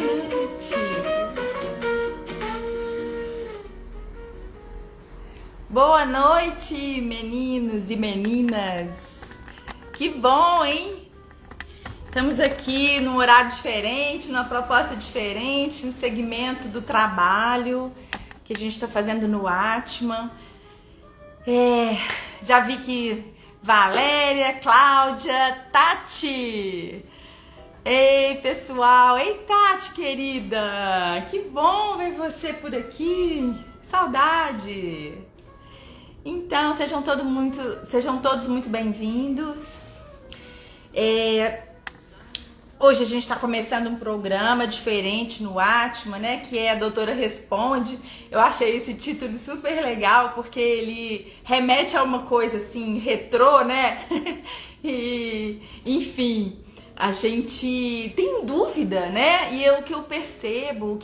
noite. Boa noite, meninos e meninas. Que bom, hein? Estamos aqui num horário diferente, numa proposta diferente, no segmento do trabalho que a gente está fazendo no Atman. Já vi que Valéria, Cláudia, Tati. Ei, pessoal! Ei, Tati, querida! Que bom ver você por aqui! Saudade! Então, sejam todos muito bem-vindos. Hoje a gente está começando um programa diferente no Atman, né? Que é a Doutora Responde. Eu achei esse título super legal porque ele remete a uma coisa assim, retrô, né? E, enfim, a gente tem dúvida, né? E o que eu percebo,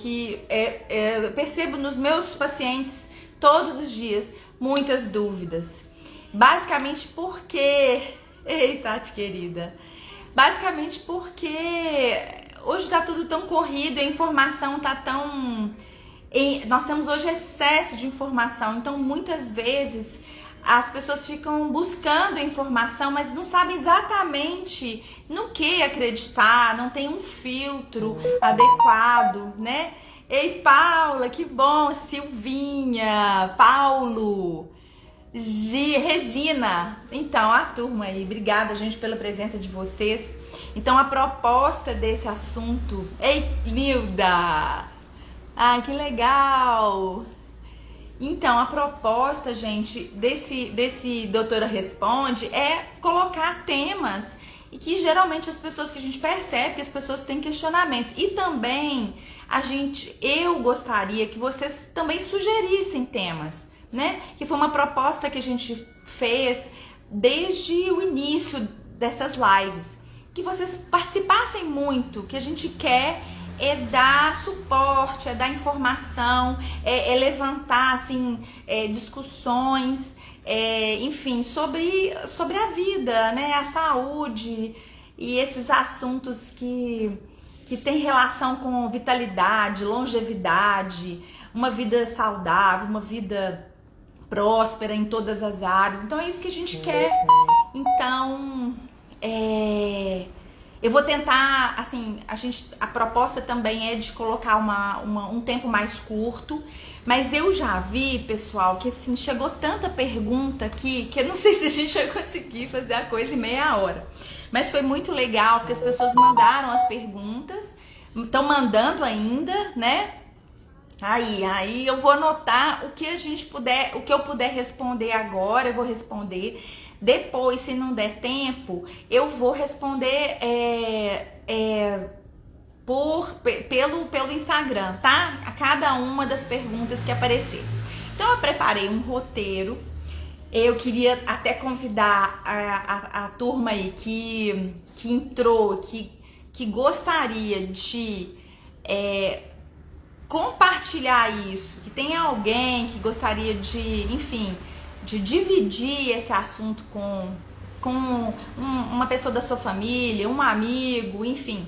eu percebo nos meus pacientes todos os dias, muitas dúvidas. Basicamente porque... Ei, Tati, querida... Basicamente porque hoje está tudo tão corrido, a informação está tão... Nós temos hoje excesso de informação, então muitas vezes as pessoas ficam buscando informação, mas não sabem exatamente no que acreditar, não tem um filtro adequado, né? Ei, Paula, que bom! Silvinha, Paulo... Regina, então a turma aí, obrigada gente pela presença de vocês. Então a proposta desse assunto, ei Nilda, ai que legal. Então a proposta, gente, desse Doutora Responde é colocar temas e que geralmente as pessoas, que a gente percebe que as pessoas têm questionamentos, e também eu gostaria que vocês também sugerissem temas, né? Que foi uma proposta que a gente fez desde o início dessas lives, que vocês participassem muito, que a gente quer dar suporte, dar informação, levantar assim, discussões, enfim, sobre a vida, né? A saúde e esses assuntos que tem relação com vitalidade, longevidade, uma vida saudável, uma vida próspera em todas as áreas. Então é isso que a gente quer. Então eu vou tentar, assim, a proposta também é de colocar um tempo mais curto, mas eu já vi, pessoal, que assim, chegou tanta pergunta aqui que eu não sei se a gente vai conseguir fazer a coisa em meia hora, mas foi muito legal porque as pessoas mandaram as perguntas, estão mandando ainda, né? Aí eu vou anotar o que eu puder responder agora, eu vou responder. Depois, se não der tempo, eu vou responder pelo Instagram, tá? A cada uma das perguntas que aparecer. Então, eu preparei um roteiro. Eu queria até convidar a turma aí que entrou, que gostaria de... compartilhar isso, que tem alguém que gostaria de, enfim, de dividir esse assunto com uma pessoa da sua família, um amigo, enfim,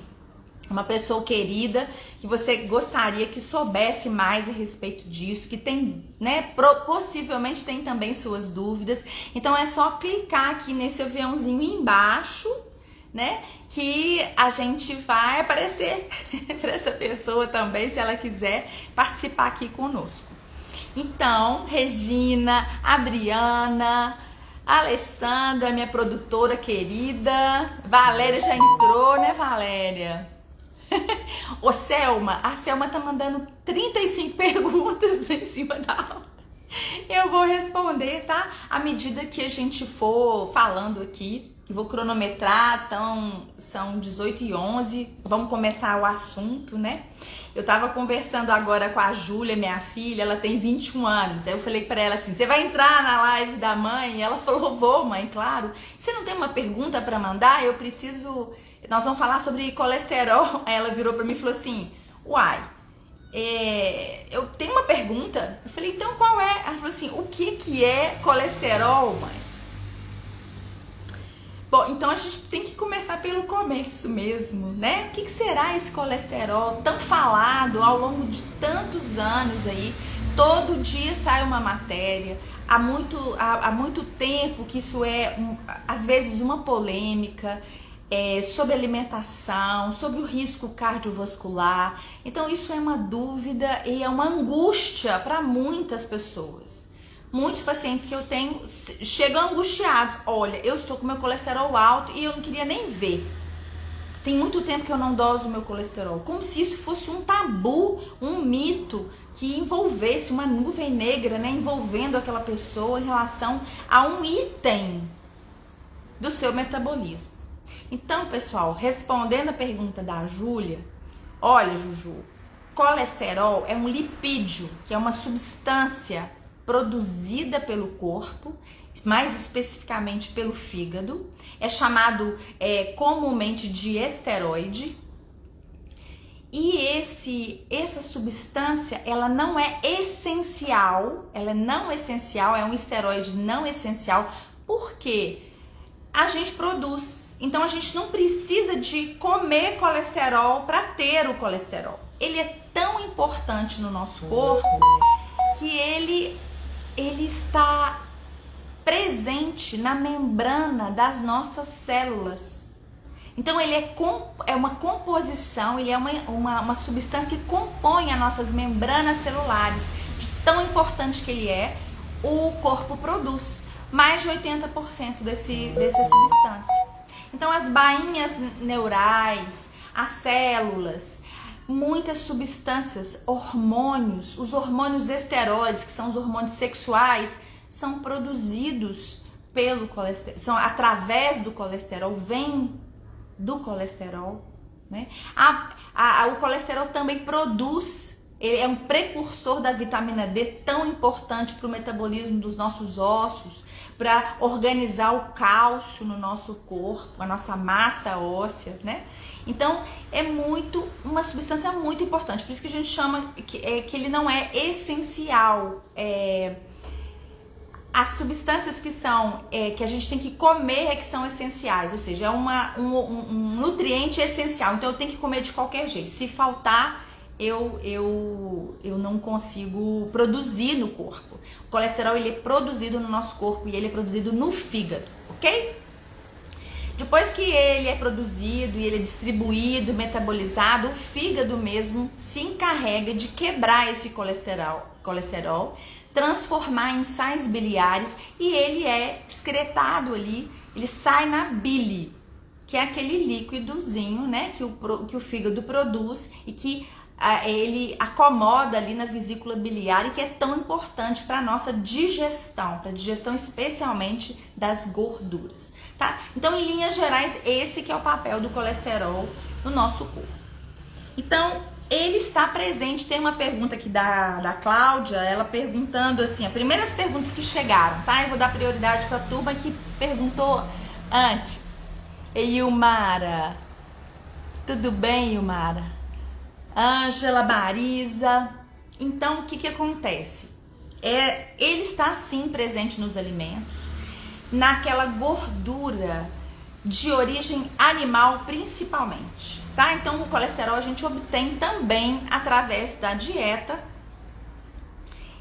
uma pessoa querida que você gostaria que soubesse mais a respeito disso, que tem, né, possivelmente tem também suas dúvidas. Então é só clicar aqui nesse aviãozinho embaixo, né, que a gente vai aparecer para essa pessoa também, se ela quiser participar aqui conosco. Então, Regina, Adriana, Alessandra, minha produtora querida, Valéria já entrou, né, Valéria? Ô, Selma, a Selma tá mandando 35 perguntas em cima da aula. Eu vou responder, tá? À medida que a gente for falando aqui. Vou cronometrar, então são 18h11, vamos começar o assunto, né? Eu tava conversando agora com a Júlia, minha filha, ela tem 21 anos. Aí eu falei pra ela assim, você vai entrar na live da mãe? E ela falou, vou, mãe, claro. Você não tem uma pergunta pra mandar? Nós vamos falar sobre colesterol. Aí ela virou pra mim e falou assim, uai, eu tenho uma pergunta. Eu falei, então qual é? Ela falou assim, o que é colesterol, mãe? Bom, então a gente tem que começar pelo começo mesmo, né? O que será esse colesterol tão falado ao longo de tantos anos aí? Todo dia sai uma matéria, há muito tempo que isso é, às vezes, uma polêmica sobre alimentação, sobre o risco cardiovascular. Então isso é uma dúvida e é uma angústia para muitas pessoas. Muitos pacientes que eu tenho chegam angustiados. Olha, eu estou com meu colesterol alto e eu não queria nem ver. Tem muito tempo que eu não doso meu colesterol. Como se isso fosse um tabu, um mito que envolvesse uma nuvem negra, né, envolvendo aquela pessoa em relação a um item do seu metabolismo. Então, pessoal, respondendo a pergunta da Júlia, olha, Juju, colesterol é um lipídio, que é uma substância produzida pelo corpo, mais especificamente pelo fígado, é chamado comumente de esteroide. E essa substância, ela não é essencial, ela não é essencial, é um esteroide não essencial, porque a gente produz. Então a gente não precisa de comer colesterol para ter o colesterol. Ele é tão importante no nosso corpo que ele está presente na membrana das nossas células. Então ele é uma composição, ele é uma substância que compõe as nossas membranas celulares. De tão importante que ele é, o corpo produz mais de 80% dessa substância. Então as bainhas neurais, as células, muitas substâncias, hormônios, os hormônios esteroides, que são os hormônios sexuais, são produzidos pelo colesterol, são através do colesterol, vem do colesterol, né? O colesterol também produz, ele é um precursor da vitamina D, tão importante para o metabolismo dos nossos ossos, para organizar o cálcio no nosso corpo, a nossa massa óssea, né? Então é uma substância muito importante, por isso que a gente chama que ele não é essencial. As substâncias que a gente tem que comer que são essenciais, ou seja, é um nutriente essencial, então eu tenho que comer de qualquer jeito. Se faltar, eu não consigo produzir no corpo. O colesterol, ele é produzido no nosso corpo e ele é produzido no fígado, ok? Depois que ele é produzido e ele é distribuído, metabolizado, o fígado mesmo se encarrega de quebrar esse colesterol, transformar em sais biliares e ele é excretado ali, ele sai na bile, que é aquele líquidozinho, né, que o fígado produz e que ele acomoda ali na vesícula biliar e que é tão importante para a nossa digestão, para a digestão especialmente das gorduras, tá? Então, em linhas gerais, esse que é o papel do colesterol no nosso corpo. Então, ele está presente. Tem uma pergunta aqui da Cláudia, ela perguntando assim, as primeiras perguntas que chegaram, tá? Eu vou dar prioridade para a turma que perguntou antes. Ilmara, tudo bem, Ilmara? Ângela, Marisa. Então, o que acontece? Ele está sim presente nos alimentos, naquela gordura de origem animal principalmente, tá? Então o colesterol a gente obtém também através da dieta,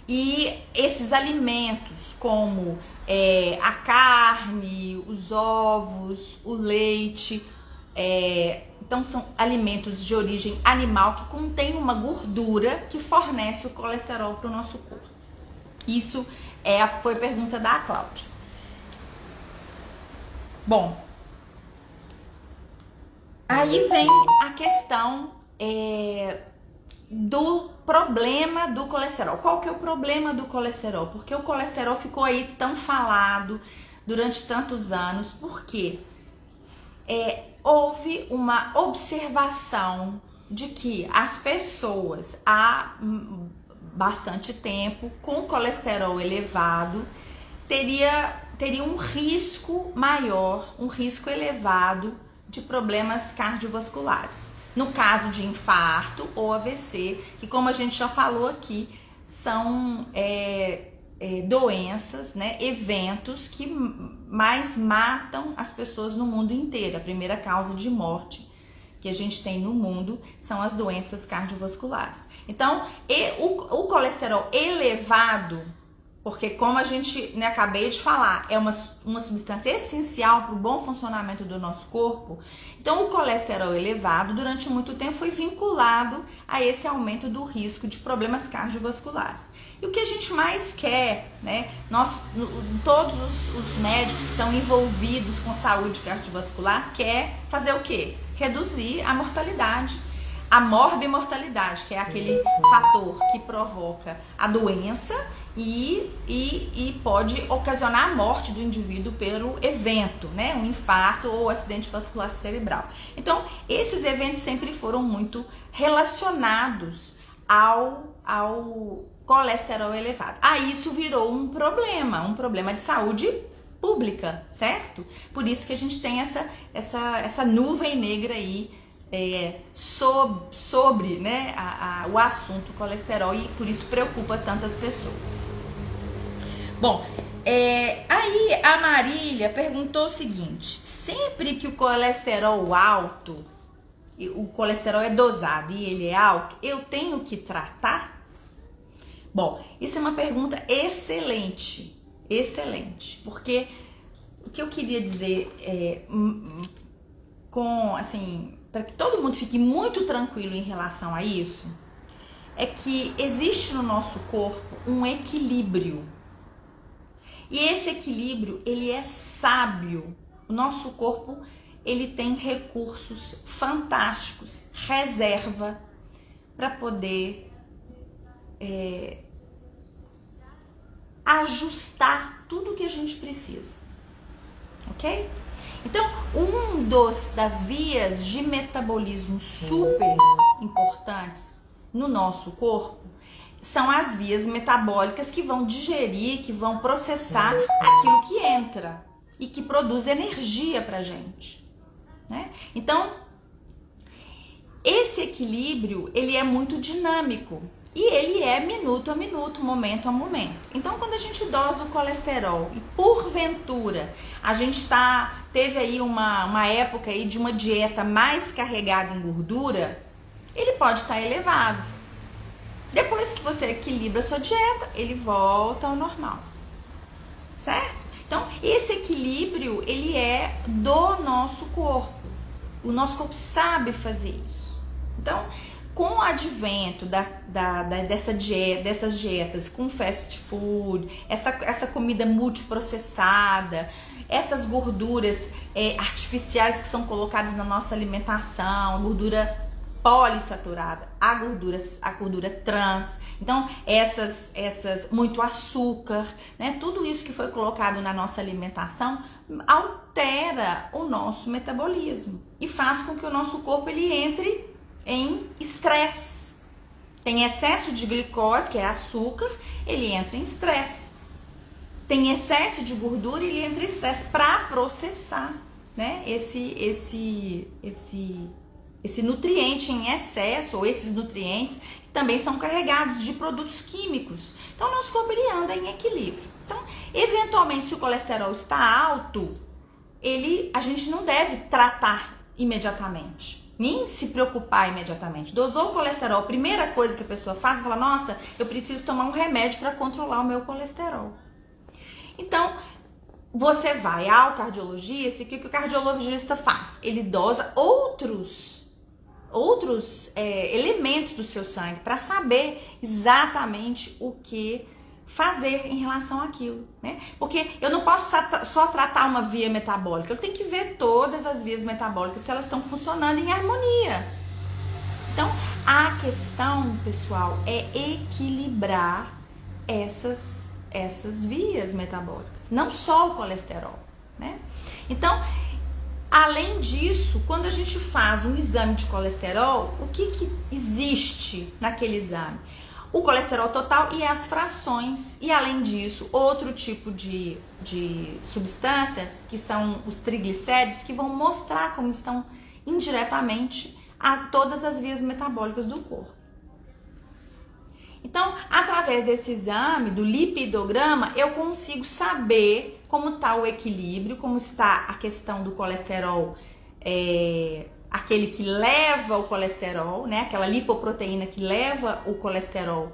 e esses alimentos como a carne, os ovos, o leite, então são alimentos de origem animal que contêm uma gordura que fornece o colesterol para o nosso corpo. Isso foi a pergunta da Cláudia. Bom, aí vem a questão do problema do colesterol. Qual que é o problema do colesterol? Porque o colesterol ficou aí tão falado durante tantos anos. Por quê? Houve uma observação de que as pessoas há bastante tempo com colesterol elevado teriam um risco maior, um risco elevado de problemas cardiovasculares. No caso de infarto ou AVC, que como a gente já falou aqui, são doenças, né, eventos que mais matam as pessoas no mundo inteiro. A primeira causa de morte que a gente tem no mundo são as doenças cardiovasculares. Então, o colesterol elevado, porque como a gente, né, acabei de falar, é uma substância essencial para o bom funcionamento do nosso corpo. Então, o colesterol elevado, durante muito tempo, foi vinculado a esse aumento do risco de problemas cardiovasculares. E o que a gente mais quer, né, todos os médicos que estão envolvidos com saúde cardiovascular, quer fazer o quê? Reduzir a mortalidade, a morbimortalidade, que é aquele fator que provoca a doença e pode ocasionar a morte do indivíduo pelo evento, né? Um infarto ou acidente vascular cerebral. Então, esses eventos sempre foram muito relacionados ao colesterol elevado. Aí isso virou um problema de saúde pública, certo? Por isso que a gente tem essa nuvem negra aí sobre, né, o assunto colesterol, e por isso preocupa tantas pessoas. Bom, aí a Marília perguntou o seguinte: sempre que o colesterol alto, o colesterol é dosado e ele é alto, eu tenho que tratar? Bom, isso é uma pergunta excelente, porque o que eu queria dizer para que todo mundo fique muito tranquilo em relação a isso, é que existe no nosso corpo um equilíbrio. E esse equilíbrio, ele é sábio. O nosso corpo, ele tem recursos fantásticos, reserva, para poder ajustar tudo o que a gente precisa. Ok? Então, das vias de metabolismo super importantes no nosso corpo são as vias metabólicas que vão digerir, que vão processar aquilo que entra e que produz energia pra gente, né? Então, esse equilíbrio, ele é muito dinâmico e ele é minuto a minuto, momento a momento. Então, quando a gente dosa o colesterol e porventura a gente teve aí uma época aí de uma dieta mais carregada em gordura, ele pode estar elevado. Depois que você equilibra a sua dieta, ele volta ao normal, certo? Então, esse equilíbrio, ele é do nosso corpo. O nosso corpo sabe fazer isso. Então, com o advento dessas dietas com fast food, essa comida multiprocessada, essas gorduras artificiais que são colocadas na nossa alimentação, a gordura polissaturada, a gordura trans, então essas muito açúcar, né? Tudo isso que foi colocado na nossa alimentação altera o nosso metabolismo e faz com que o nosso corpo ele entre em estresse. Tem excesso de glicose, que é açúcar, ele entra em estresse. Tem excesso de gordura, ele entra em estresse para processar, né, esse nutriente em excesso, ou esses nutrientes que também são carregados de produtos químicos. Então, o nosso corpo ele anda em equilíbrio. Então, eventualmente, se o colesterol está alto, a gente não deve tratar imediatamente, nem se preocupar imediatamente. Dosou o colesterol, a primeira coisa que a pessoa faz é falar: nossa, eu preciso tomar um remédio para controlar o meu colesterol. Então, você vai ao cardiologista, e o que o cardiologista faz? Ele dosa outros elementos do seu sangue para saber exatamente o que fazer em relação àquilo, né? Porque eu não posso só tratar uma via metabólica, eu tenho que ver todas as vias metabólicas se elas estão funcionando em harmonia. Então, a questão, pessoal, é equilibrar essas vias metabólicas, não só o colesterol, né? Então, além disso, quando a gente faz um exame de colesterol, o que existe naquele exame? O colesterol total e as frações. E além disso, outro tipo de substância, que são os triglicéridos, que vão mostrar como estão indiretamente a todas as vias metabólicas do corpo. Então, através desse exame, do lipidograma, eu consigo saber como está o equilíbrio, como está a questão do colesterol, aquele que leva o colesterol, né? Aquela lipoproteína que leva o colesterol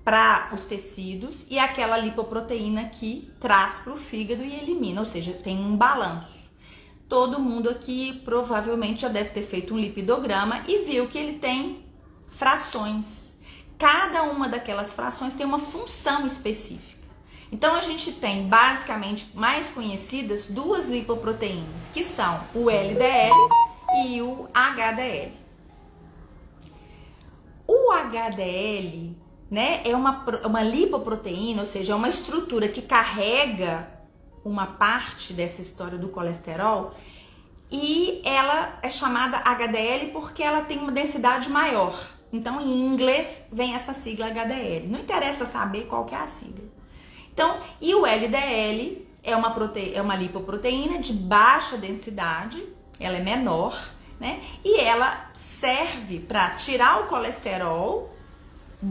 para os tecidos e aquela lipoproteína que traz para o fígado e elimina, ou seja, tem um balanço. Todo mundo aqui provavelmente já deve ter feito um lipidograma e viu que ele tem frações. Cada uma daquelas frações tem uma função específica. Então a gente tem basicamente mais conhecidas duas lipoproteínas, que são o LDL e o HDL. O HDL, né, é uma lipoproteína, ou seja, é uma estrutura que carrega uma parte dessa história do colesterol e ela é chamada HDL porque ela tem uma densidade maior. Então, em inglês, vem essa sigla HDL. Não interessa saber qual que é a sigla. Então, e o LDL é uma lipoproteína de baixa densidade, ela é menor, né? E ela serve para tirar o colesterol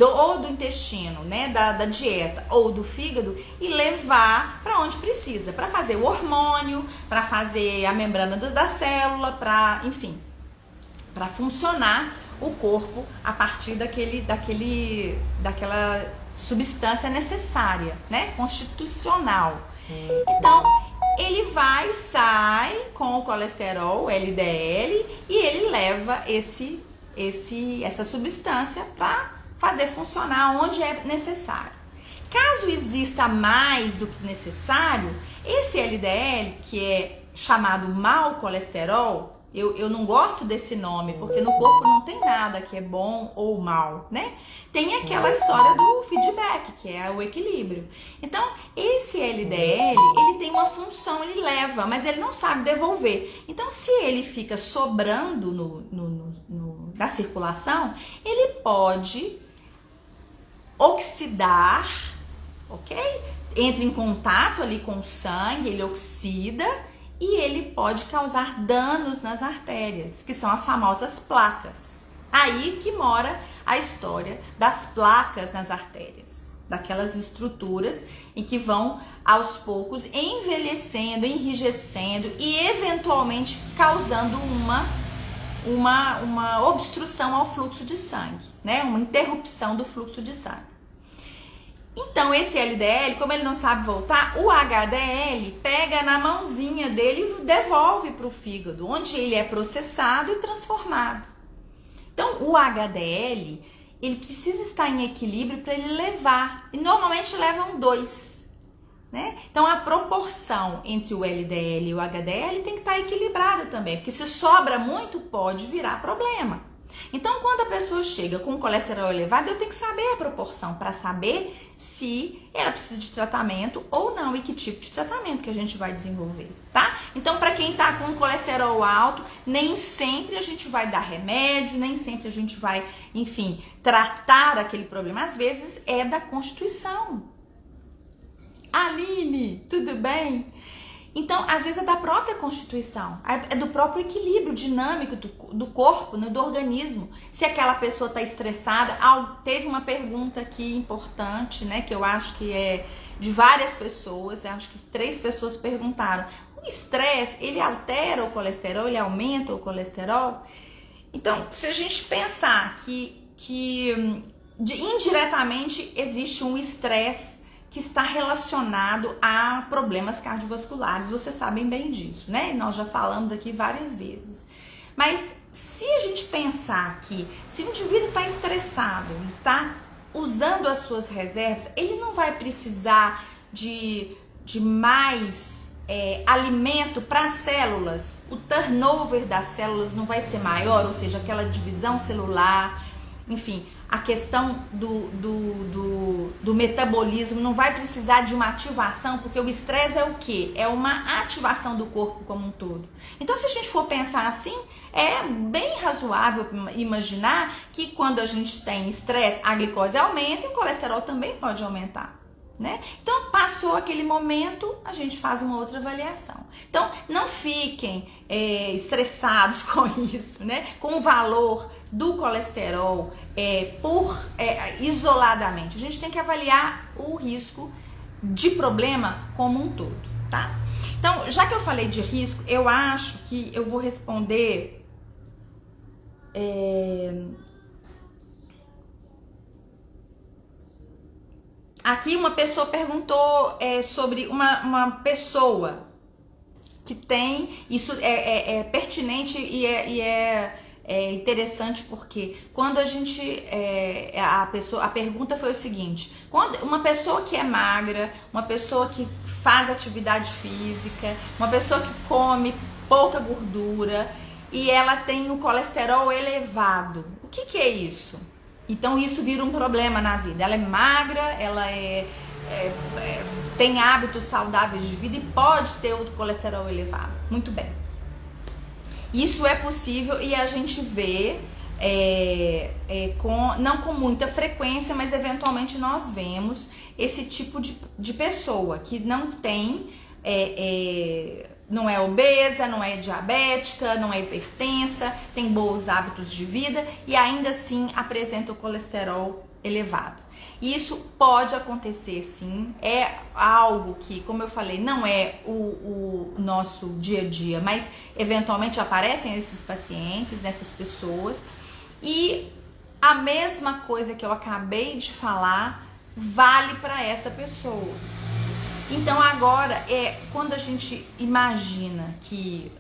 ou do intestino, né, da dieta ou do fígado e levar para onde precisa, para fazer o hormônio, para fazer a membrana da célula, para, enfim, para funcionar o corpo a partir daquela substância necessária, né, constitucional. Então, ele sai com o colesterol, LDL, e ele leva essa substância para fazer funcionar onde é necessário. Caso exista mais do que necessário, esse LDL, que é chamado mau colesterol, eu não gosto desse nome, porque no corpo não tem nada que é bom ou mal, né? Tem aquela história do feedback, que é o equilíbrio. Então, esse LDL, ele tem uma função, ele leva, mas ele não sabe devolver. Então, se ele fica sobrando na circulação, ele pode oxidar, ok? Entra em contato ali com o sangue, ele oxida e ele pode causar danos nas artérias, que são as famosas placas. Aí que mora a história das placas nas artérias, daquelas estruturas em que vão aos poucos envelhecendo, enrijecendo e eventualmente causando uma obstrução ao fluxo de sangue, né? Uma interrupção do fluxo de sangue. Então, esse LDL, como ele não sabe voltar, o HDL pega na mãozinha dele e devolve para o fígado, onde ele é processado e transformado. Então, o HDL, ele precisa estar em equilíbrio para ele levar, e normalmente levam 2, né? Então, a proporção entre o LDL e o HDL tem que estar equilibrada também, porque se sobra muito, pode virar problema. Então, quando a pessoa chega com colesterol elevado, eu tenho que saber a proporção para saber se ela precisa de tratamento ou não e que tipo de tratamento que a gente vai desenvolver, tá? Então, para quem tá com colesterol alto, nem sempre a gente vai dar remédio, nem sempre a gente vai, enfim, tratar aquele problema. Às vezes é da constituição. Aline, tudo bem? Então, às vezes é da própria constituição, é do próprio equilíbrio dinâmico do corpo, né, do organismo. Se aquela pessoa está estressada, teve uma pergunta aqui importante, né, que eu acho que é de várias pessoas, eu acho que 3 pessoas perguntaram. O estresse, ele altera o colesterol, ele aumenta o colesterol? Então, se a gente pensar que indiretamente existe um estresse que está relacionado a problemas cardiovasculares, vocês sabem bem disso, né? Nós já falamos aqui várias vezes. Mas se a gente pensar que se o indivíduo está estressado, ele está usando as suas reservas, ele não vai precisar de mais alimento para as células, o turnover das células não vai ser maior, ou seja, aquela divisão celular, enfim, a questão do metabolismo não vai precisar de uma ativação, porque o estresse é o quê? É uma ativação do corpo como um todo. Então, se a gente for pensar assim, é bem razoável imaginar que quando a gente tem estresse, a glicose aumenta e o colesterol também pode aumentar. né? Então, passou aquele momento, a gente faz uma outra avaliação. Então, não fiquem estressados com isso, né? Com o valor do colesterol isoladamente. A gente tem que avaliar o risco de problema como um todo, tá? Então, já que eu falei de risco, eu acho que eu vou responder... Aqui uma pessoa perguntou sobre uma pessoa que tem, isso é pertinente e é interessante porque quando a gente, a pergunta foi o seguinte: quando uma pessoa que é magra, uma pessoa que faz atividade física, uma pessoa que come pouca gordura e ela tem o colesterol elevado, o que é isso? Então isso vira um problema na vida. Ela é magra, ela tem hábitos saudáveis de vida e pode ter o colesterol elevado. Muito bem. Isso é possível e a gente vê, não com muita frequência, mas eventualmente nós vemos esse tipo de pessoa que não tem... não é obesa, não é diabética, não é hipertensa, tem bons hábitos de vida e ainda assim apresenta o colesterol elevado. Isso pode acontecer sim, é algo que, como eu falei, não é o nosso dia a dia, mas eventualmente aparecem esses pacientes, nessas pessoas, e a mesma coisa que eu acabei de falar vale para essa pessoa. Então agora, quando a gente imagina que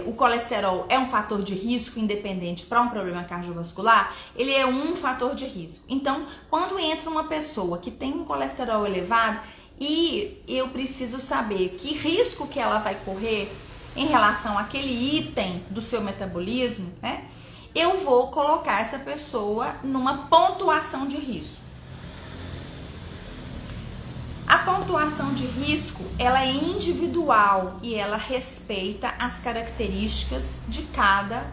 o colesterol é um fator de risco independente para um problema cardiovascular, ele é um fator de risco. Então, quando entra uma pessoa que tem um colesterol elevado e eu preciso saber que risco que ela vai correr em relação àquele item do seu metabolismo, né? Eu vou colocar essa pessoa numa pontuação de risco. A pontuação de risco, ela é individual e ela respeita as características de cada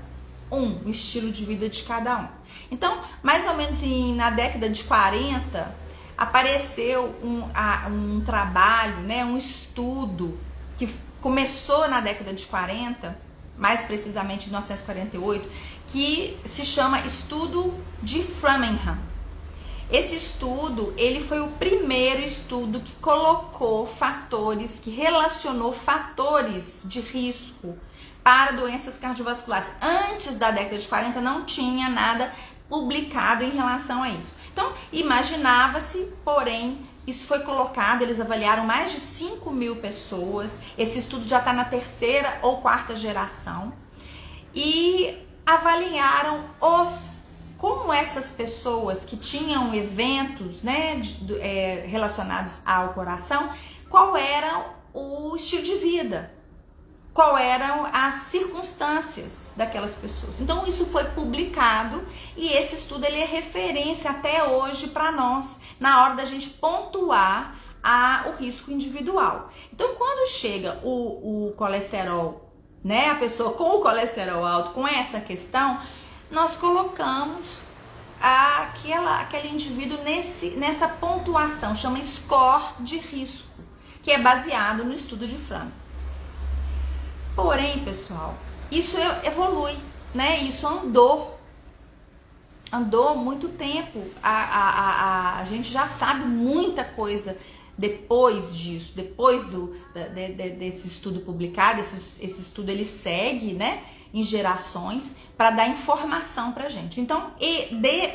um, o estilo de vida de cada um. Então, mais ou menos na década de 40, apareceu um trabalho, né, um estudo que começou na década de 40, mais precisamente em 1948, que se chama Estudo de Framingham. Esse estudo, ele foi o primeiro estudo que colocou fatores, que relacionou fatores de risco para doenças cardiovasculares. Antes da década de 40 não tinha nada publicado em relação a isso. Então, imaginava-se, porém, isso foi colocado, eles avaliaram mais de 5.000 pessoas, esse estudo já está na 3ª ou 4ª geração, e avaliaram como essas pessoas que tinham eventos, né, relacionados ao coração, qual era o estilo de vida, qual eram as circunstâncias daquelas pessoas. Então isso foi publicado e esse estudo ele é referência até hoje para nós, na hora da gente pontuar o risco individual. Então quando chega o colesterol, né, a pessoa com o colesterol alto, com essa questão, nós colocamos aquele indivíduo nessa pontuação, chama score de risco, que é baseado no estudo de Framingham. Porém, pessoal, isso evolui, né? Isso andou muito tempo. A gente já sabe muita coisa depois disso, depois desse estudo publicado. Esse estudo ele segue, né, em gerações para dar informação para a gente. Então,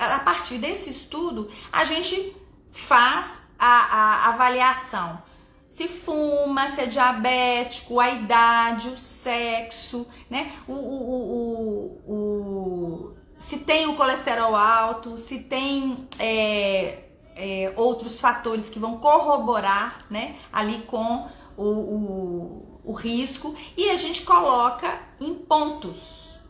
a partir desse estudo, a gente faz a avaliação. Se fuma, se é diabético, a idade, o sexo, né? Se tem o colesterol alto, se tem outros fatores que vão corroborar, né, ali com o risco, e a gente coloca em pontos.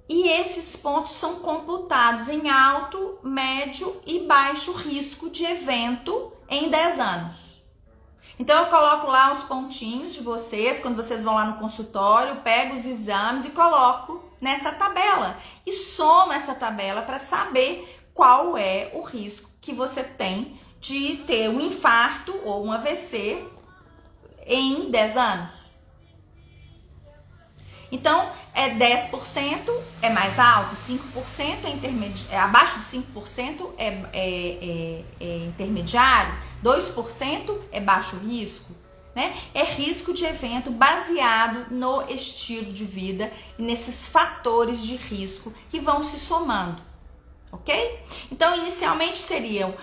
E esses pontos são computados em alto, médio e baixo risco de evento em 10 anos. Então eu coloco lá os pontinhos de vocês, quando vocês vão lá no consultório, pego os exames e coloco nessa tabela. E somo essa tabela para saber qual é o risco que você tem de ter um infarto ou um AVC em 10 anos. Então, 10% é mais alto, 5% abaixo de 5% é intermediário, 2% é baixo risco, né? É risco de evento baseado no estilo de vida e nesses fatores de risco que vão se somando, ok? Então, inicialmente seriam,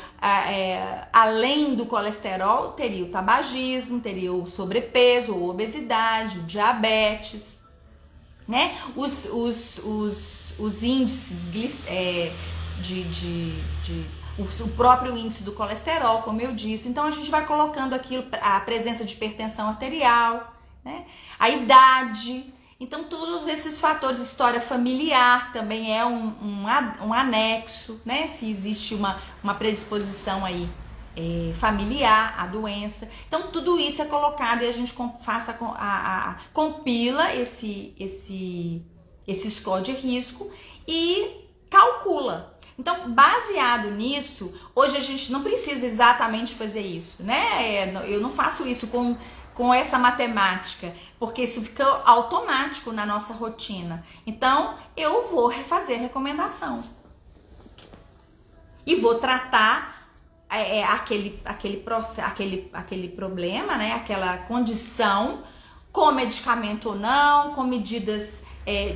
além do colesterol, teria o tabagismo, teria o sobrepeso ou obesidade, o diabetes, né? Os índices o próprio índice do colesterol, como eu disse. Então a gente vai colocando aquilo, a presença de hipertensão arterial, né? A idade. Então todos esses fatores, história familiar também é um anexo, né? Se existe uma predisposição aí familiar à doença. Então tudo isso é colocado e a gente compila esse score de risco e calcula. Então, baseado nisso, hoje a gente não precisa exatamente fazer isso, né? Eu não faço isso com essa matemática, porque isso fica automático na nossa rotina. Então, eu vou fazer a recomendação e vou tratar aquele problema, né? Aquela condição, com medicamento ou não, com medidas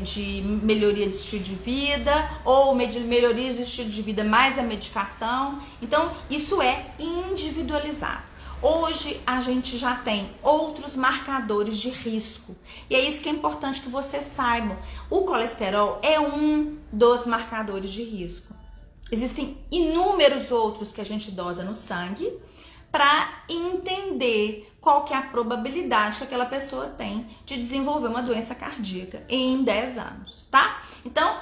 de melhoria de estilo de vida, ou melhoria de estilo de vida mais a medicação. Então, isso é individualizado. Hoje a gente já tem outros marcadores de risco. E é isso que é importante que vocês saibam. O colesterol é um dos marcadores de risco. Existem inúmeros outros que a gente dosa no sangue para entender qual que é a probabilidade que aquela pessoa tem de desenvolver uma doença cardíaca em 10 anos, tá? Então,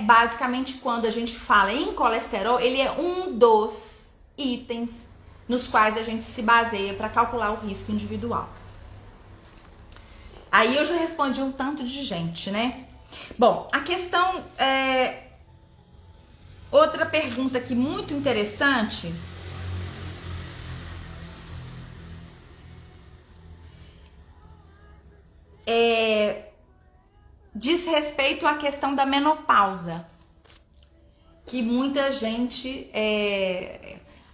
basicamente quando a gente fala em colesterol, ele é um dos itens nos quais a gente se baseia para calcular o risco individual. Aí eu já respondi um tanto de gente, né? Bom, a questão outra pergunta aqui muito interessante diz respeito à questão da menopausa, que muita gente,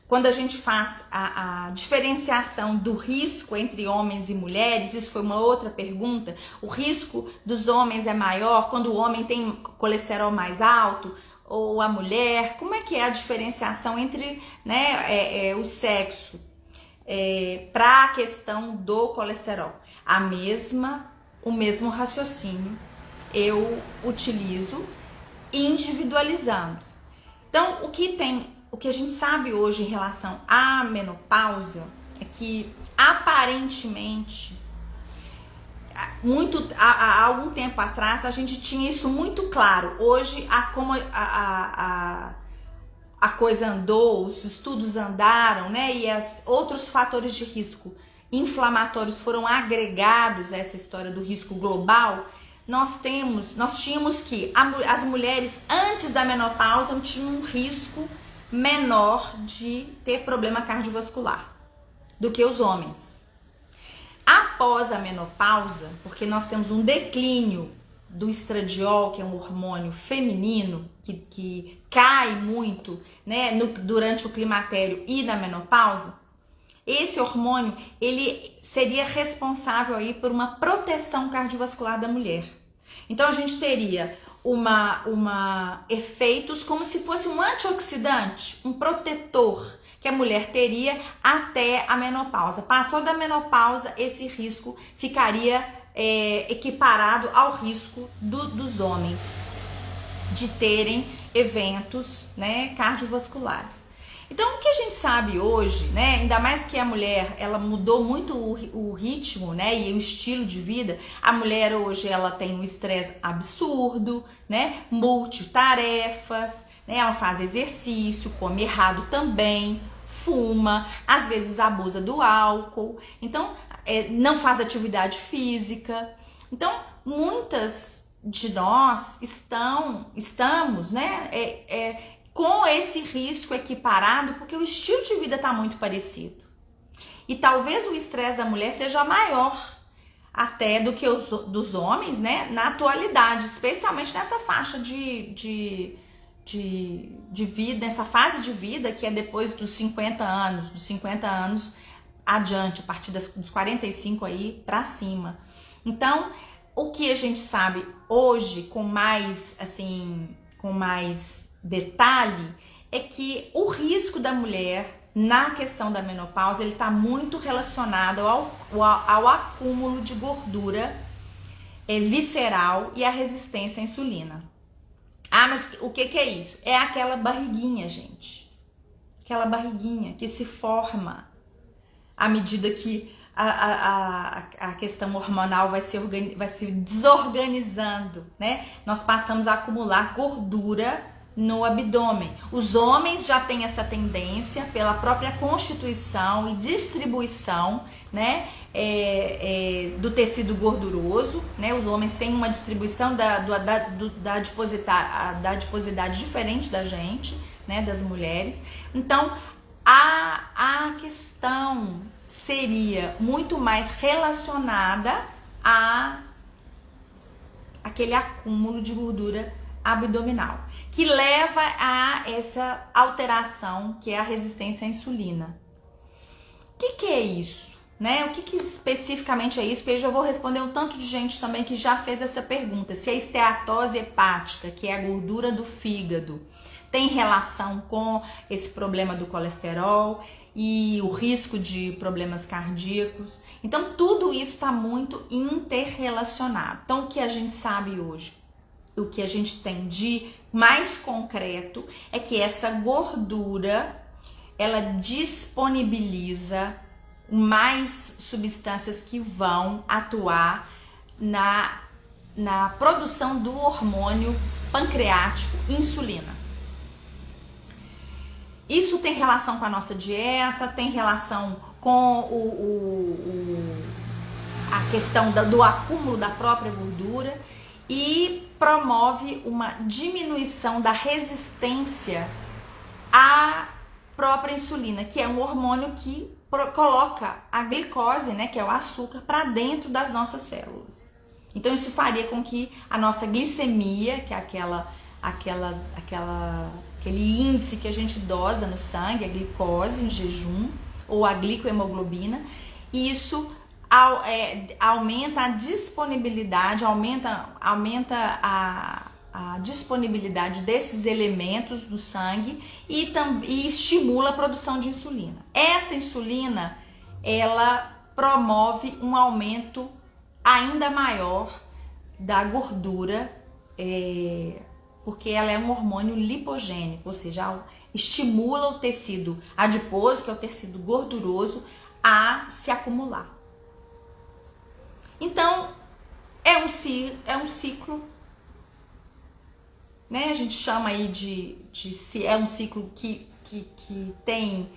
quando a gente faz a diferenciação do risco entre homens e mulheres, isso foi uma outra pergunta, o risco dos homens é maior quando o homem tem colesterol mais alto, ou a mulher, como é que é a diferenciação entre, né, o sexo para a questão do colesterol? O mesmo raciocínio eu utilizo individualizando. Então, o que a gente sabe hoje em relação à menopausa é que aparentemente há algum tempo atrás a gente tinha isso muito claro. Hoje, como a coisa andou, os estudos andaram, né? E outros fatores de risco inflamatórios foram agregados a essa história do risco global. Nós tínhamos que as mulheres antes da menopausa tinham um risco menor de ter problema cardiovascular do que os homens. Após a menopausa, porque nós temos um declínio do estradiol, que é um hormônio feminino, que cai muito, né, durante o climatério e na menopausa, esse hormônio, ele seria responsável aí por uma proteção cardiovascular da mulher. Então, a gente teria efeitos como se fosse um antioxidante, um protetor, que a mulher teria até a menopausa. Passou da menopausa, esse risco ficaria equiparado ao risco dos homens de terem eventos, né, cardiovasculares. Então, o que a gente sabe hoje, né, ainda mais que a mulher, ela mudou muito o ritmo, né, e o estilo de vida. A mulher hoje, ela tem um estresse absurdo, né, multitarefas, né, ela faz exercício, come errado também, fuma, às vezes abusa do álcool, então não faz atividade física. Então, muitas de nós estamos, né, com esse risco equiparado, porque o estilo de vida está muito parecido. E talvez o estresse da mulher seja maior até do que dos homens, né? Na atualidade, especialmente nessa faixa de vida, nessa fase de vida que é depois dos 50 anos adiante, a partir dos 45 aí para cima. Então, o que a gente sabe hoje com mais detalhe é que o risco da mulher na questão da menopausa, ele está muito relacionado ao acúmulo de gordura visceral e à resistência à insulina. Ah, mas o que é isso? É aquela barriguinha, gente. Aquela barriguinha que se forma à medida que a questão hormonal vai se desorganizando, né? Nós passamos a acumular gordura no abdômen. Os homens já têm essa tendência pela própria constituição e distribuição, né, do tecido gorduroso, né? Os homens têm uma distribuição da adiposidade diferente da gente, né, das mulheres. Então, a questão seria muito mais relacionada a aquele acúmulo de gordura abdominal, que leva a essa alteração que é a resistência à insulina. O que é isso? Né? O que especificamente é isso? Porque eu já vou responder um tanto de gente também que já fez essa pergunta. Se a esteatose hepática, que é a gordura do fígado, tem relação com esse problema do colesterol e o risco de problemas cardíacos. Então, tudo isso está muito interrelacionado. Então, o que a gente sabe hoje, o que a gente tem de mais concreto é que essa gordura, ela disponibiliza mais substâncias que vão atuar na produção do hormônio pancreático, insulina. Isso tem relação com a nossa dieta, tem relação com a questão do acúmulo da própria gordura e promove uma diminuição da resistência à própria insulina, que é um hormônio que coloca a glicose, né, que é o açúcar, para dentro das nossas células. Então isso faria com que a nossa glicemia, que é aquele índice que a gente dosa no sangue, a glicose em jejum, ou a glicohemoglobina, isso aumenta a disponibilidade, aumenta a disponibilidade desses elementos do sangue e estimula a produção de insulina. Essa insulina, ela promove um aumento ainda maior da gordura, porque ela é um hormônio lipogênico, ou seja, estimula o tecido adiposo, que é o tecido gorduroso, a se acumular. Então, é um ciclo, né? A gente chama aí é um ciclo que tem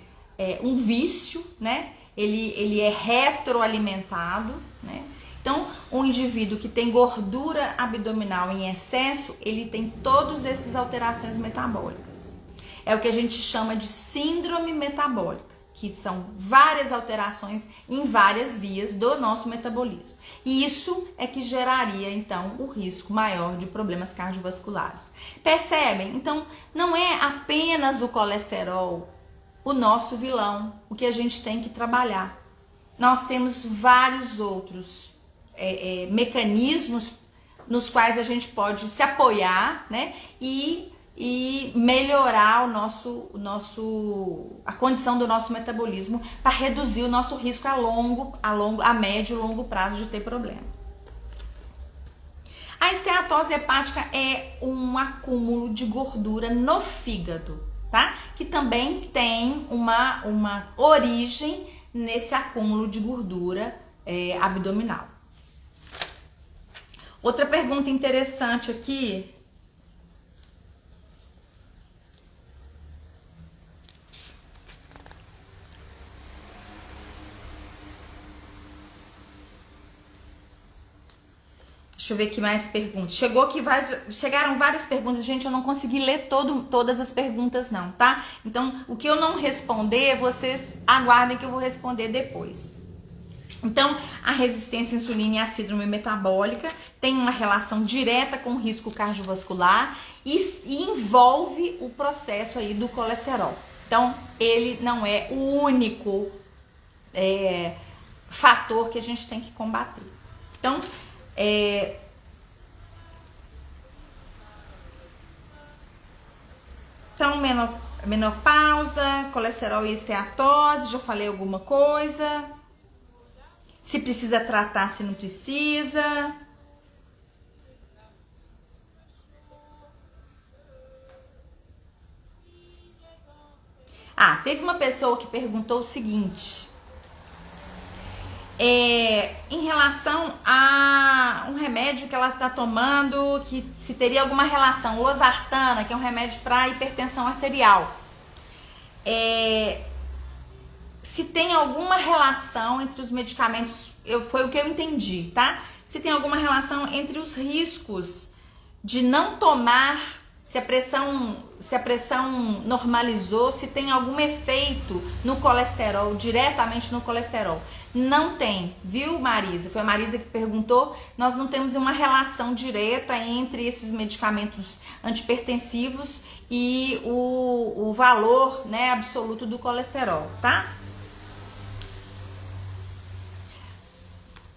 um vício, né? Ele é retroalimentado, né? Então, um indivíduo que tem gordura abdominal em excesso, ele tem todas essas alterações metabólicas. É o que a gente chama de síndrome metabólica, que são várias alterações em várias vias do nosso metabolismo. E isso é que geraria, então, o risco maior de problemas cardiovasculares. Percebem? Então, não é apenas o colesterol o nosso vilão, o que a gente tem que trabalhar. Nós temos vários outros mecanismos nos quais a gente pode se apoiar, né, e melhorar a condição do nosso metabolismo para reduzir o nosso risco a médio e longo prazo de ter problema. A esteatose hepática é um acúmulo de gordura no fígado, tá? Que também tem uma origem nesse acúmulo de gordura abdominal. Outra pergunta interessante aqui. Deixa eu ver aqui mais perguntas. Chegaram várias perguntas, gente, eu não consegui ler todas as perguntas não, tá? Então, o que eu não responder, vocês aguardem que eu vou responder depois. Então, a resistência à insulina e a síndrome metabólica tem uma relação direta com o risco cardiovascular e envolve o processo aí do colesterol. Então, ele não é o único fator que a gente tem que combater. Então, menopausa, colesterol e esteatose, já falei alguma coisa. Se precisa tratar, se não precisa. Teve uma pessoa que perguntou o seguinte. Em relação a um remédio que ela está tomando, que se teria alguma relação, losartana, que é um remédio para hipertensão arterial. Se tem alguma relação entre os medicamentos, foi o que eu entendi, tá? Se tem alguma relação entre os riscos de não tomar, se a pressão normalizou, se tem algum efeito no colesterol, diretamente no colesterol. Não tem, viu, Marisa? Foi a Marisa que perguntou. Nós não temos uma relação direta entre esses medicamentos antipertensivos e o valor, né, absoluto do colesterol, tá?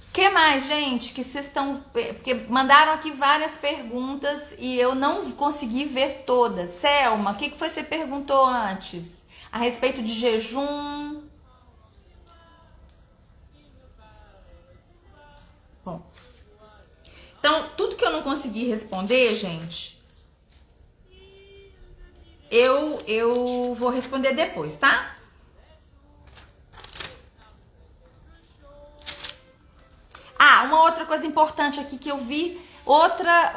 O que mais, gente, que vocês estão... Porque mandaram aqui várias perguntas e eu não consegui ver todas. Selma, o que foi que você perguntou antes? A respeito de jejum? Bom. Então, tudo que eu não consegui responder, gente, eu vou responder depois, tá? Uma outra coisa importante aqui que eu vi, outra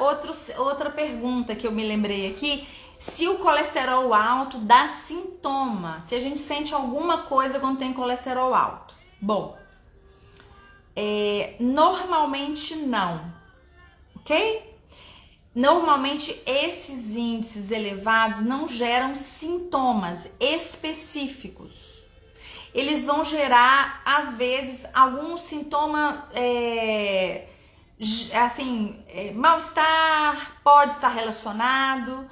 pergunta que eu me lembrei aqui, se o colesterol alto dá sintoma, se a gente sente alguma coisa quando tem colesterol alto. Bom, normalmente não, ok? Normalmente esses índices elevados não geram sintomas específicos. Eles vão gerar, às vezes, algum sintoma, mal-estar, pode estar relacionado,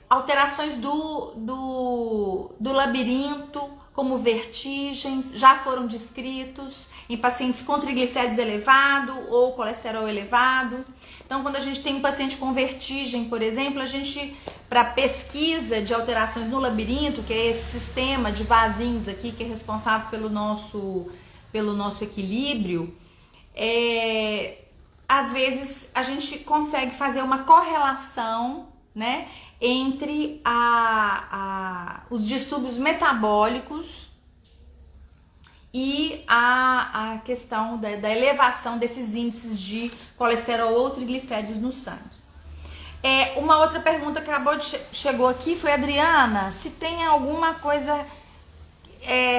alterações do labirinto, como vertigens, já foram descritos em pacientes com triglicéridos elevado ou colesterol elevado. Então, quando a gente tem um paciente com vertigem, por exemplo, a gente, para pesquisa de alterações no labirinto, que é esse sistema de vasinhos aqui, que é responsável pelo nosso equilíbrio, às vezes a gente consegue fazer uma correlação, né, entre os distúrbios metabólicos e a questão da elevação desses índices de colesterol ou triglicéridos no sangue. Uma outra pergunta que chegou aqui foi, Adriana, se tem alguma coisa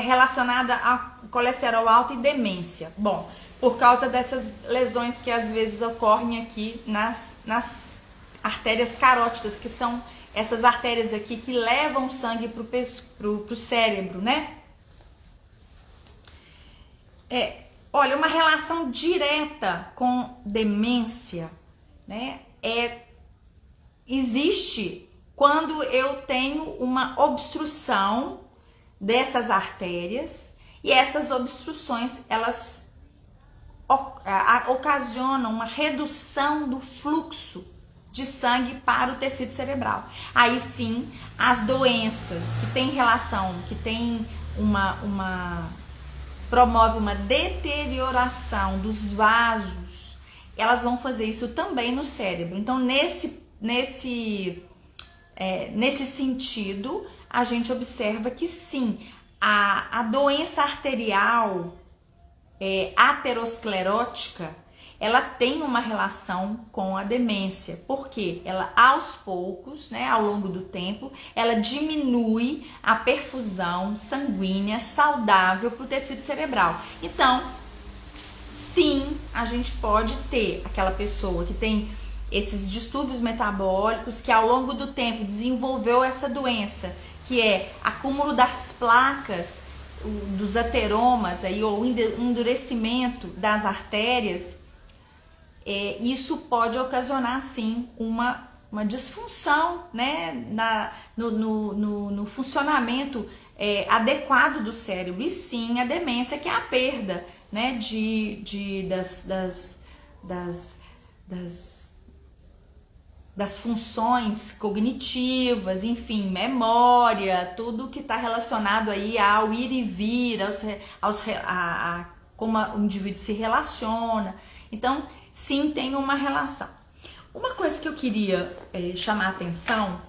relacionada a colesterol alto e demência. Bom, por causa dessas lesões que às vezes ocorrem aqui nas artérias carótidas, que são essas artérias aqui que levam sangue pro cérebro, né? Olha, uma relação direta com demência, né? Existe quando eu tenho uma obstrução dessas artérias e essas obstruções, elas ocasionam uma redução do fluxo de sangue para o tecido cerebral. Aí sim, as doenças que têm relação, que tem promove uma deterioração dos vasos, elas vão fazer isso também no cérebro. Então, nesse sentido, a gente observa que sim, a doença arterial aterosclerótica, ela tem uma relação com a demência, porque ela, aos poucos, né, ao longo do tempo, ela diminui a perfusão sanguínea saudável para o tecido cerebral. Então, sim, a gente pode ter aquela pessoa que tem esses distúrbios metabólicos, que ao longo do tempo desenvolveu essa doença, que é acúmulo das placas, dos ateromas, aí, ou endurecimento das artérias. Isso pode ocasionar, sim, uma disfunção, né, no funcionamento adequado do cérebro, e sim a demência, que é a perda, né, das funções cognitivas, enfim, memória, tudo que está relacionado aí ao ir e vir, a como o indivíduo se relaciona. Então, sim, tem uma relação. Uma coisa que eu queria chamar a atenção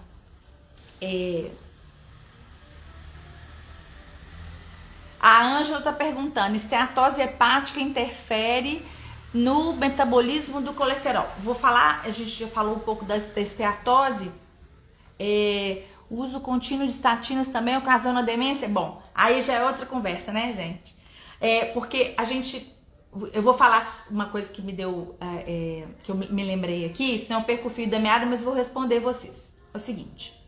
a Ângela está perguntando: esteatose hepática interfere no metabolismo do colesterol? Vou falar, a gente já falou um pouco da esteatose. Uso contínuo de estatinas também ocasiona demência? Bom, aí já é outra conversa, né, gente? Porque eu vou falar uma coisa que me deu, que eu me lembrei aqui, senão eu perco o fio da meada, mas vou responder vocês. É o seguinte: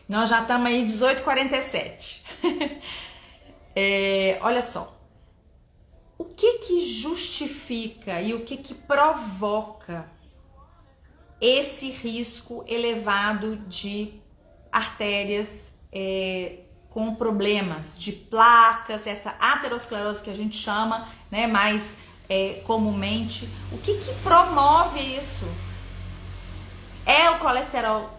nós já estamos aí 18h47. Olha só. O que justifica e o que provoca esse risco elevado de artérias com problemas, de placas, essa aterosclerose que a gente chama, né, mais comumente? O que promove isso? É o colesterol.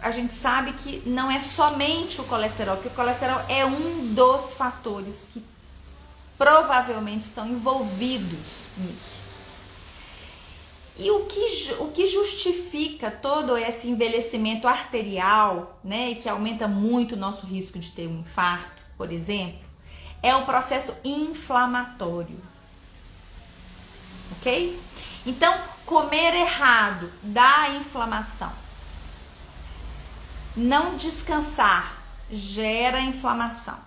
A gente sabe que não é somente o colesterol, que o colesterol é um dos fatores que provavelmente estão envolvidos nisso. E o que justifica todo esse envelhecimento arterial, né, que aumenta muito o nosso risco de ter um infarto, por exemplo, é o processo inflamatório. Ok? Então, comer errado dá inflamação. Não descansar gera inflamação.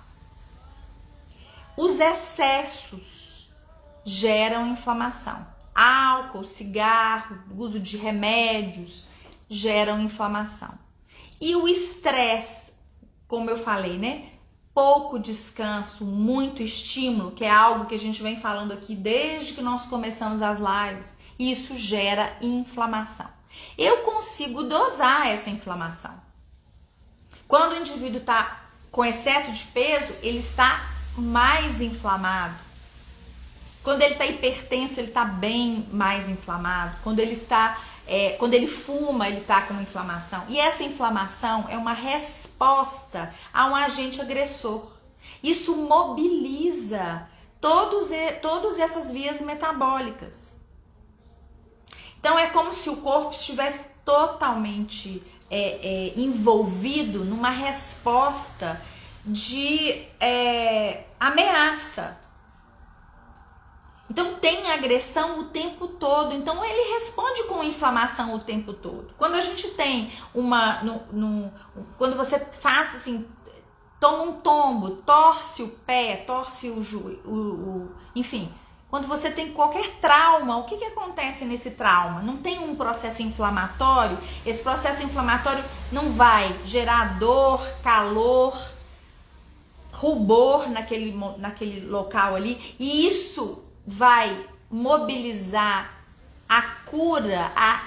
Os excessos geram inflamação. Álcool, cigarro, uso de remédios geram inflamação. E o estresse, como eu falei, né? Pouco descanso, muito estímulo, que é algo que a gente vem falando aqui desde que nós começamos as lives, isso gera inflamação. Eu consigo dosar essa inflamação. Quando o indivíduo está com excesso de peso, ele está mais inflamado. Quando ele está hipertenso, ele está bem mais inflamado. Quando ele fuma, ele está com inflamação. E essa inflamação é uma resposta a um agente agressor. Isso mobiliza todas essas vias metabólicas. Então é como se o corpo estivesse totalmente envolvido numa resposta de ameaça. Então tem agressão o tempo todo. Então ele responde com inflamação o tempo todo. Quando a gente tem quando você faz assim, toma um tombo, torce o pé, torce o joelho, enfim, quando você tem qualquer trauma, o que acontece nesse trauma? Não tem um processo inflamatório. Esse processo inflamatório não vai gerar dor, calor, rubor naquele local ali, e isso vai mobilizar a cura, a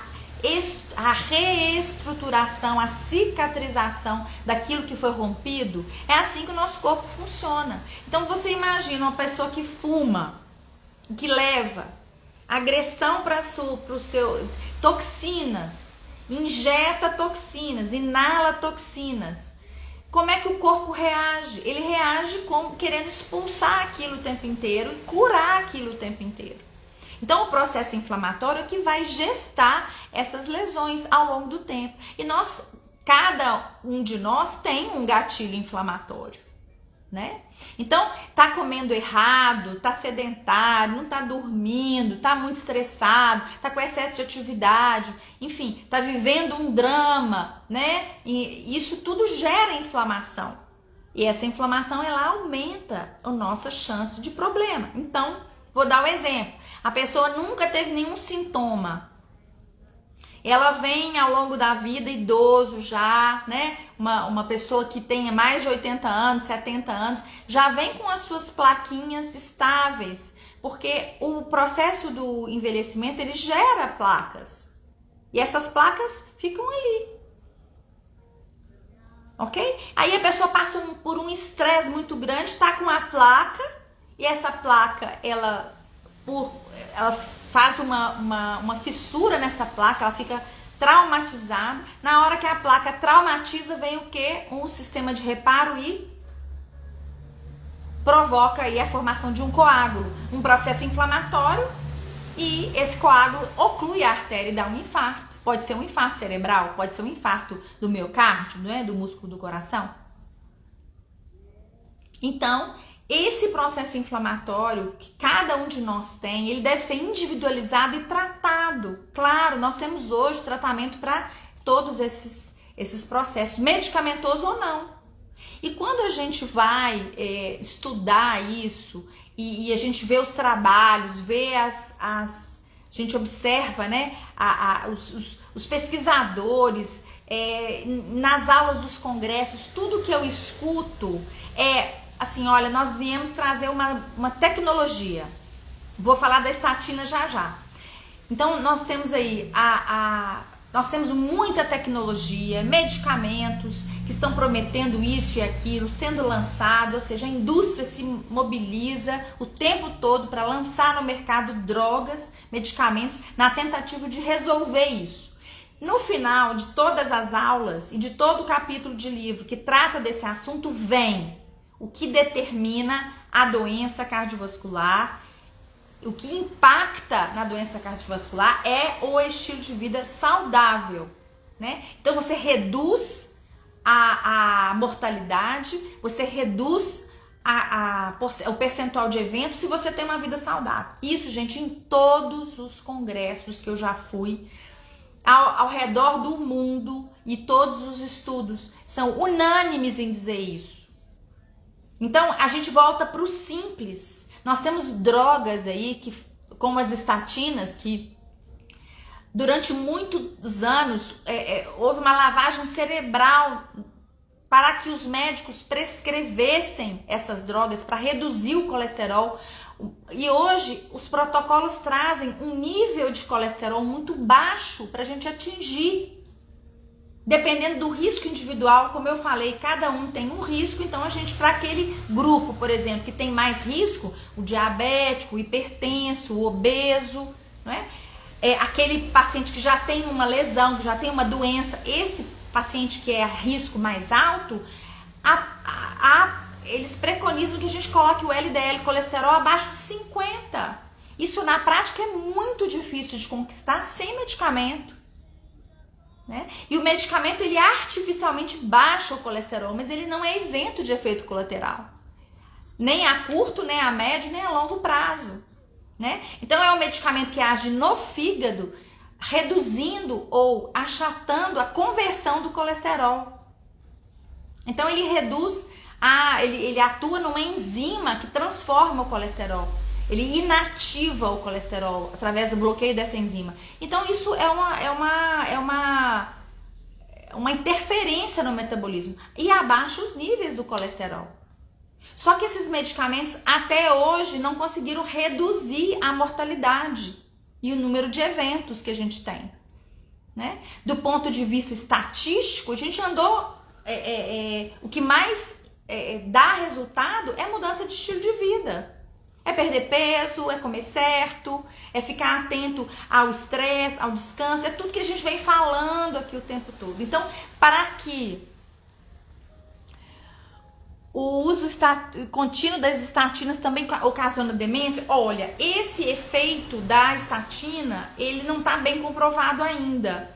reestruturação, a cicatrização daquilo que foi rompido. É assim que o nosso corpo funciona. Então você imagina uma pessoa que fuma, que leva agressão para o seu, toxinas, injeta toxinas, inala toxinas. Como é que o corpo reage? Ele reage querendo expulsar aquilo o tempo inteiro e curar aquilo o tempo inteiro. Então o processo inflamatório é que vai gestar essas lesões ao longo do tempo. E cada um de nós tem um gatilho inflamatório, né? Então, tá comendo errado, tá sedentário, não tá dormindo, tá muito estressado, tá com excesso de atividade, enfim, tá vivendo um drama, né? E isso tudo gera inflamação. E essa inflamação, ela aumenta a nossa chance de problema. Então, Vou dar um exemplo. A pessoa nunca teve nenhum sintoma. Ela vem ao longo da vida, idoso já, né? Uma pessoa que tenha mais de 80 anos, 70 anos, já vem com as suas plaquinhas estáveis, porque o processo do envelhecimento, ele gera placas. E essas placas ficam ali. Ok? Aí a pessoa passa por um estresse muito grande, tá com a placa, e essa placa, ela faz uma fissura nessa placa, ela fica traumatizada. Na hora que a placa traumatiza, vem o quê? Um sistema de reparo e provoca aí a formação de um coágulo, um processo inflamatório, e esse coágulo oclui a artéria e dá um infarto. Pode ser um infarto cerebral, pode ser um infarto do miocárdio, não é? Do músculo do coração. Então, esse processo inflamatório que cada um de nós tem, ele deve ser individualizado e tratado. Claro, nós temos hoje tratamento para todos esses processos, medicamentoso ou não. E quando a gente vai estudar isso e a gente vê os trabalhos, vê a gente observa, né, os pesquisadores, nas aulas dos congressos, tudo que eu escuto assim, olha, nós viemos trazer uma tecnologia. Vou falar da estatina já já. Então, nós temos aí nós temos muita tecnologia, medicamentos que estão prometendo isso e aquilo, sendo lançados, ou seja, a indústria se mobiliza o tempo todo para lançar no mercado drogas, medicamentos, na tentativa de resolver isso. No final de todas as aulas e de todo o capítulo de livro que trata desse assunto, vem o que determina a doença cardiovascular. O que impacta na doença cardiovascular é o estilo de vida saudável, né? Então você reduz a mortalidade, você reduz o percentual de eventos se você tem uma vida saudável. Isso, gente, em todos os congressos que eu já fui ao redor do mundo, e todos os estudos são unânimes em dizer isso. Então a gente volta para o simples. Nós temos drogas aí, como as estatinas, que durante muitos anos houve uma lavagem cerebral para que os médicos prescrevessem essas drogas para reduzir o colesterol. E hoje os protocolos trazem um nível de colesterol muito baixo para a gente atingir. Dependendo do risco individual, como eu falei, cada um tem um risco, então a gente, para aquele grupo, por exemplo, que tem mais risco, o diabético, o hipertenso, o obeso, não é? Aquele paciente que já tem uma lesão, que já tem uma doença, esse paciente que é a risco mais alto, eles preconizam que a gente coloque o LDL, colesterol, abaixo de 50. Isso na prática é muito difícil de conquistar sem medicamento. Né? E o medicamento, ele artificialmente baixa o colesterol, mas ele não é isento de efeito colateral, nem a curto, nem a médio, nem a longo prazo, né? Então é um medicamento que age no fígado, reduzindo ou achatando a conversão do colesterol. Então ele reduz, ele atua numa enzima que transforma o colesterol. Ele inativa o colesterol através do bloqueio dessa enzima. Então isso é uma interferência no metabolismo e abaixa os níveis do colesterol. Só que esses medicamentos até hoje não conseguiram reduzir a mortalidade e o número de eventos que a gente tem, né? Do ponto de vista estatístico, a gente andou... o que mais dá resultado é mudança de estilo de vida. É perder peso, é comer certo, é ficar atento ao estresse, ao descanso, é tudo que a gente vem falando aqui o tempo todo. Então, para que o uso contínuo das estatinas também ocasiona demência, olha, esse efeito da estatina, ele não está bem comprovado ainda.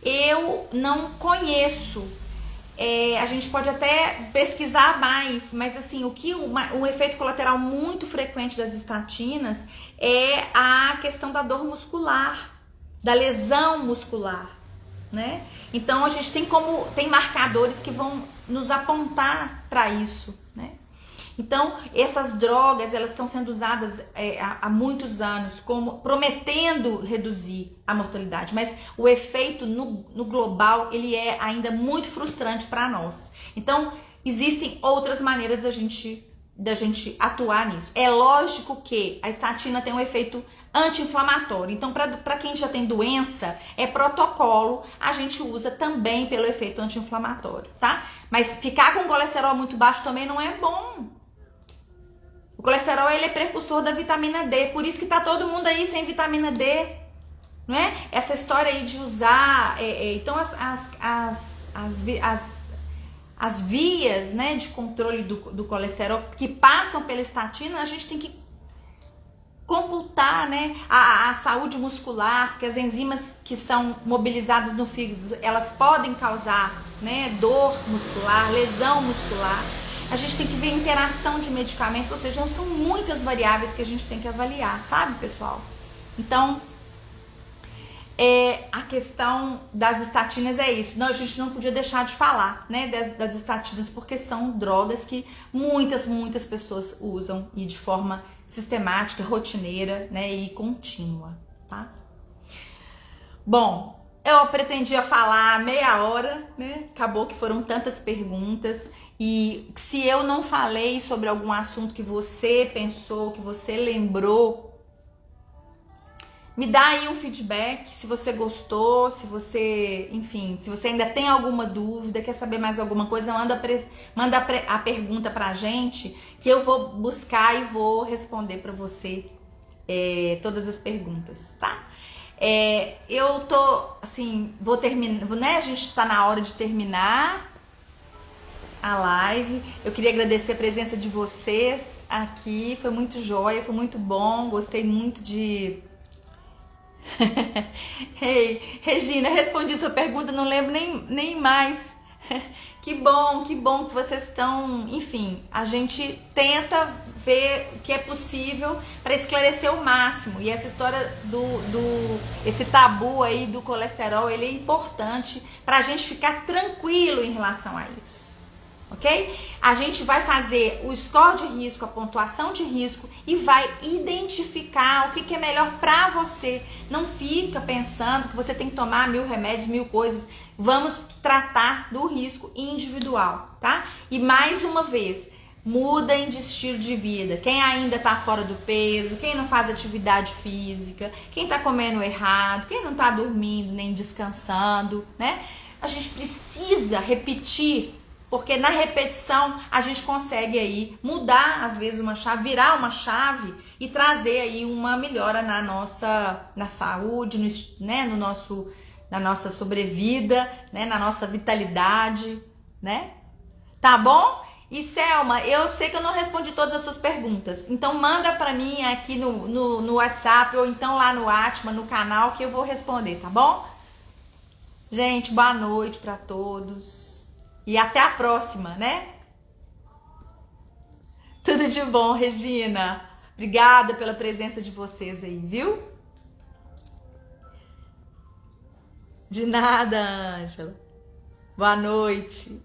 Eu não conheço. A gente pode até pesquisar mais, mas assim, o efeito colateral muito frequente das estatinas é a questão da dor muscular, da lesão muscular, né? Então a gente tem marcadores que vão nos apontar para isso, né? Então, essas drogas, elas estão sendo usadas há muitos anos, como prometendo reduzir a mortalidade, mas o efeito no global, ele é ainda muito frustrante para nós. Então, existem outras maneiras da gente atuar nisso. É lógico que a estatina tem um efeito anti-inflamatório. Então, para quem já tem doença, é protocolo, a gente usa também pelo efeito anti-inflamatório, tá? Mas ficar com colesterol muito baixo também não é bom. O colesterol, ele é precursor da vitamina D, por isso que tá todo mundo aí sem vitamina D, não é? Essa história aí de usar, então as vias, né, de controle do colesterol que passam pela estatina, a gente tem que computar, né, a saúde muscular, porque as enzimas que são mobilizadas no fígado, elas podem causar, né, dor muscular, lesão muscular. A gente tem que ver interação de medicamentos, ou seja, são muitas variáveis que a gente tem que avaliar, sabe, pessoal? Então, a questão das estatinas é isso. Não, a gente não podia deixar de falar, né, das estatinas, porque são drogas que muitas pessoas usam e de forma sistemática, rotineira, né, e contínua, tá? Bom, eu pretendia falar meia hora, né? Acabou que foram tantas perguntas. E se eu não falei sobre algum assunto que você pensou, que você lembrou, me dá aí um feedback, se você gostou, se você, enfim, se você ainda tem alguma dúvida, quer saber mais alguma coisa, manda a pergunta pra gente, que eu vou buscar e vou responder pra você todas as perguntas, tá? Eu tô, assim, vou terminar, né? A gente tá na hora de terminar a live. Eu queria agradecer a presença de vocês aqui, foi muito joia, foi muito bom, gostei muito de... Hey, Regina, respondi sua pergunta, não lembro nem mais. Que bom que vocês estão... Enfim, a gente tenta ver o que é possível para esclarecer o máximo. E essa história esse tabu aí do colesterol, ele é importante para a gente ficar tranquilo em relação a isso. Ok? A gente vai fazer o score de risco, a pontuação de risco e vai identificar o que é melhor para você. Não fica pensando que você tem que tomar 1000 remédios, 1000 coisas. Vamos tratar do risco individual, tá? E mais uma vez, mudem de estilo de vida. Quem ainda tá fora do peso, quem não faz atividade física, quem tá comendo errado, quem não tá dormindo nem descansando, né? A gente precisa repetir, porque na repetição a gente consegue aí mudar às vezes uma chave, virar uma chave e trazer aí uma melhora na saúde, né, na nossa sobrevida, né, na nossa vitalidade, né? Tá bom? E Selma, eu sei que eu não respondi todas as suas perguntas, então manda pra mim aqui no WhatsApp ou então lá no Atma, no canal, que eu vou responder, tá bom? Gente, boa noite pra todos. E até a próxima, né? Tudo de bom, Regina. Obrigada pela presença de vocês aí, viu? De nada, Ângela. Boa noite.